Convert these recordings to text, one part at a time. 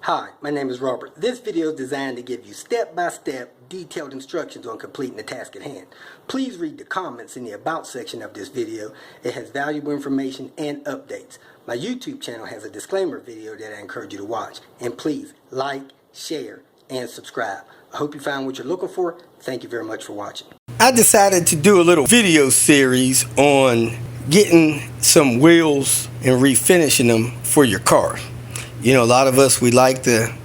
Hi, my name is Robert. This video is designed to give you step-by-step detailed instructions on completing the task at hand. Please read the comments in the About section of this video. It has valuable information and updates. My YouTube channel has a disclaimer video that I encourage you to watch. And please like, share, and subscribe. I hope you found what you're looking for. Thank you very much for watching. I decided to do a little video series on getting some wheels and refinishing them for your car. You know, a lot of us, we like to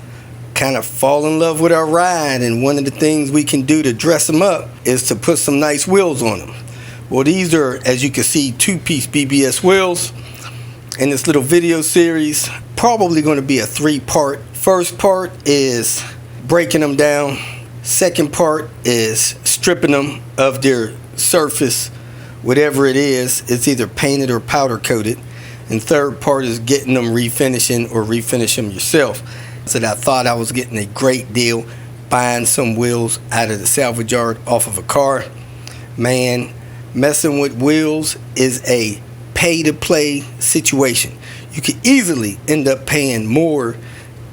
kind of fall in love with our ride, and one of the things we can do to dress them up is to put some nice wheels on them. Well, these are, as you can see, two-piece BBS wheels in this little video series. Probably going to be a 3-part. First part is breaking them down. Second part is stripping them of their surface, whatever it is. It's either painted or powder coated. And third part is getting them refinishing or refinish them yourself. So I thought I was getting a great deal buying some wheels out of the salvage yard off of a car. Man, messing with wheels is a pay-to-play situation. You could easily end up paying more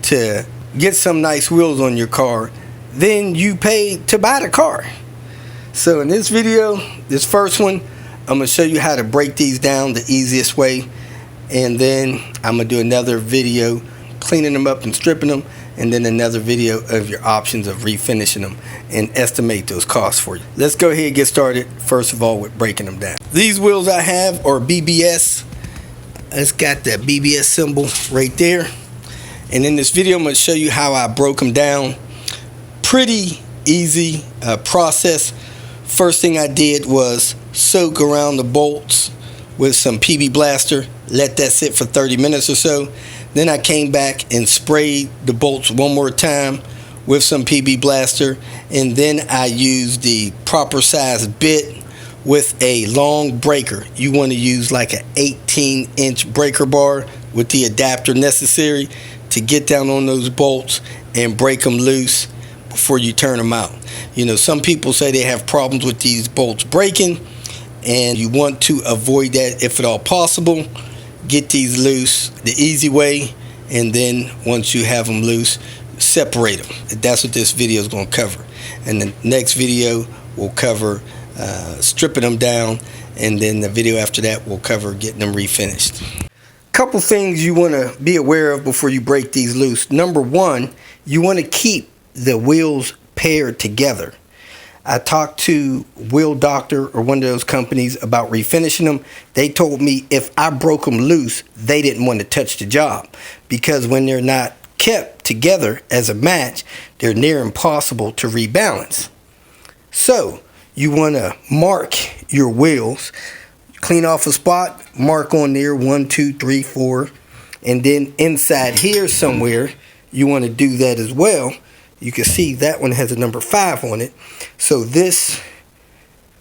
to get some nice wheels on your car than you paid to buy the car. So in this video, this first one, I'm going to show you how to break these down the easiest way. And then I'm going to do another video cleaning them up and stripping them, and then another video of your options of refinishing them and estimate those costs for you. Let's go ahead and get started, first of all, with breaking them down. These wheels I have are BBS. It's got that BBS symbol right there. And in this video, I'm going to show you how I broke them down. Pretty easy process. First thing I did was soak around the bolts with some PB Blaster, let that sit for 30 minutes or so. Then I came back and sprayed the bolts one more time with some PB Blaster, and then I used the proper size bit with a long breaker. You want to use like an 18-inch breaker bar with the adapter necessary to get down on those bolts and break them loose before you turn them out. You know, some people say they have problems with these bolts breaking, and you want to avoid that if at all possible. Get these loose the easy way, and then once you have them loose, separate them. That's what this video is going to cover. And the next video will cover stripping them down, and then the video after that will cover getting them refinished. Couple things you want to be aware of before you break these loose. Number one, you want to keep the wheels paired together. I talked to Wheel Doctor or one of those companies about refinishing them. They told me if I broke them loose, they didn't want to touch the job, because when they're not kept together as a match, they're near impossible to rebalance. So you want to mark your wheels, clean off a spot, mark on there 1, 2, 3, 4, and then inside here somewhere you want to do that as well. You can see that one has a number 5 on it. So this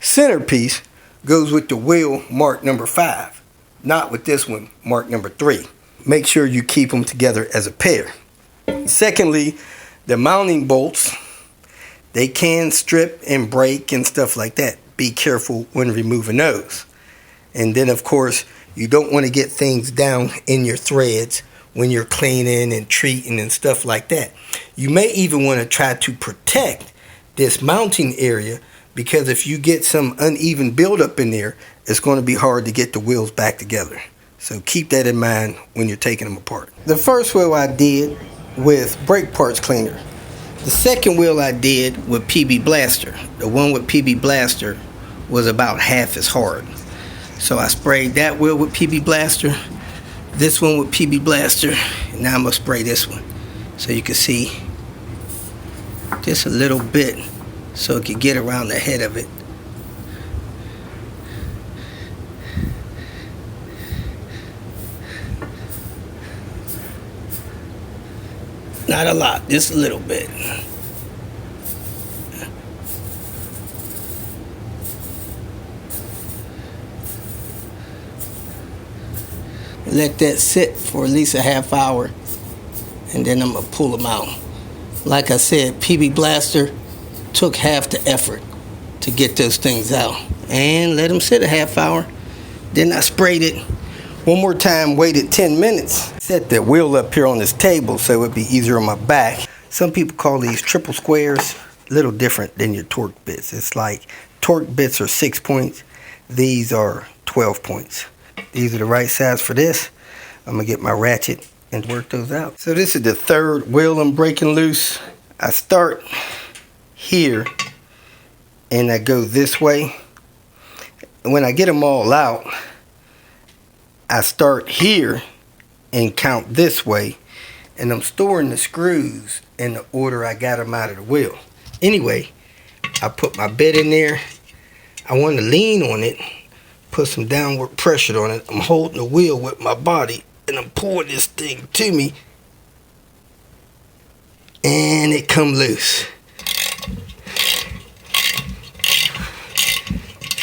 centerpiece goes with the wheel marked number 5, not with this one marked number 3. Make sure you keep them together as a pair. Secondly, the mounting bolts, they can strip and break and stuff like that. Be careful when removing those. And then, of course, you don't want to get things down in your threads when you're cleaning and treating and stuff like that. You may even want to try to protect this mounting area, because if you get some uneven buildup in there, it's going to be hard to get the wheels back together. So keep that in mind when you're taking them apart. The first wheel I did with brake parts cleaner. The second wheel I did with PB Blaster. The one with PB Blaster was about half as hard. So I sprayed that wheel with PB Blaster, this one with PB Blaster, and now I'm going to spray this one. So you can see just a little bit so it can get around the head of it. Not a lot, just a little bit. Let that sit for at least a half hour, and then I'm going to pull them out. Like I said, PB Blaster took half the effort to get those things out. And let them sit a half hour. Then I sprayed it One more time, waited 10 minutes. Set the wheel up here on this table so it'd be easier on my back. Some people call these triple squares. A little different than your torque bits. It's like torque bits are 6 points. These are 12 points. These are the right size for this. I'm gonna get my ratchet and work those out. So this is the third wheel I'm breaking loose. I start here and I go this way. And when I get them all out, I start here and count this way, and I'm storing the screws in the order I got them out of the wheel. Anyway, I put my bit in there. I want to lean on it, put some downward pressure on it. I'm holding the wheel with my body, and I'm pulling this thing to me, and it come loose.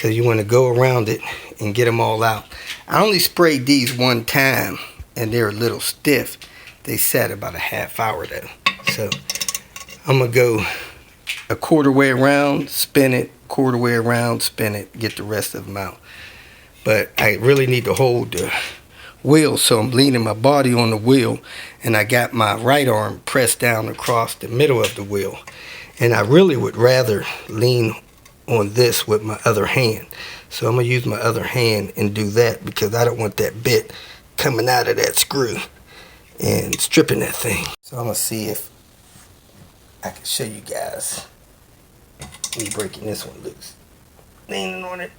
So you want to go around it and get them all out. I only sprayed these one time, and they're a little stiff. They sat about a half hour though. So I'm gonna go a quarter way around, spin it, quarter way around, spin it, get the rest of them out. But I really need to hold the wheel, so I'm leaning my body on the wheel, and I got my right arm pressed down across the middle of the wheel. And I really would rather lean on this with my other hand. So I'm gonna use my other hand and do that, because I don't want that bit coming out of that screw and stripping that thing. So I'm gonna see if I can show you guys me breaking this one loose. Leaning on it.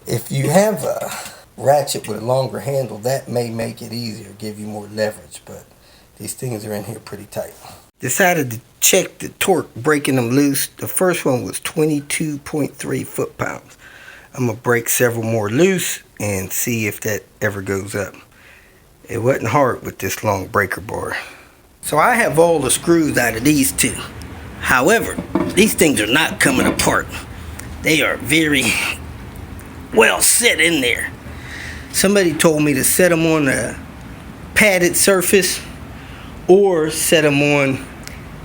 If you have a ratchet with a longer handle, that may make it easier, give you more leverage, but these things are in here pretty tight. Decided to check the torque breaking them loose. The first one was 22.3 foot-pounds. I'm gonna break several more loose and see if that ever goes up. It wasn't hard with this long breaker bar. So I have all the screws out of these two. However, these things are not coming apart. They are very well set in there. Somebody told me to set them on a padded surface or set them on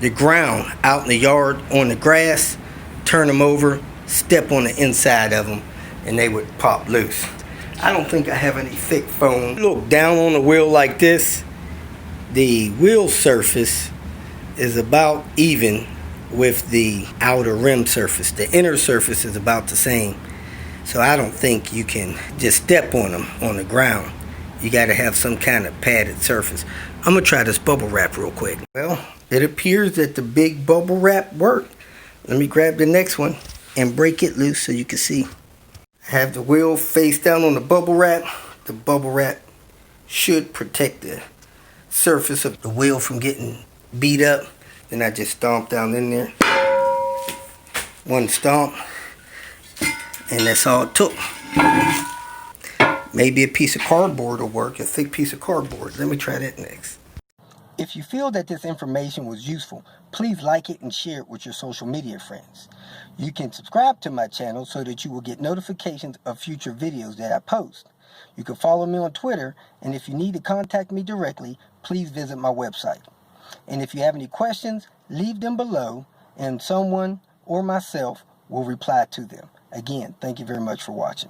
the ground out in the yard on the grass, turn them over, step on the inside of them, and they would pop loose. I don't think I have any thick foam. Look down on the wheel like this, the wheel surface is about even with the outer rim surface. The inner surface is about the same. So I don't think you can just step on them on the ground. You got to have some kind of padded surface. I'm going to try this bubble wrap real quick. Well, it appears that the big bubble wrap worked. Let me grab the next one and break it loose so you can see. I have the wheel face down on the bubble wrap. The bubble wrap should protect the surface of the wheel from getting beat up. Then I just stomp down in there. One stomp. And that's all it took. Maybe a piece of cardboard will work, a thick piece of cardboard. Let me try that next. If you feel that this information was useful, please like it and share it with your social media friends. You can subscribe to my channel so that you will get notifications of future videos that I post. You can follow me on Twitter, and if you need to contact me directly, please visit my website. And if you have any questions, leave them below, and someone or myself will reply to them. Again, thank you very much for watching.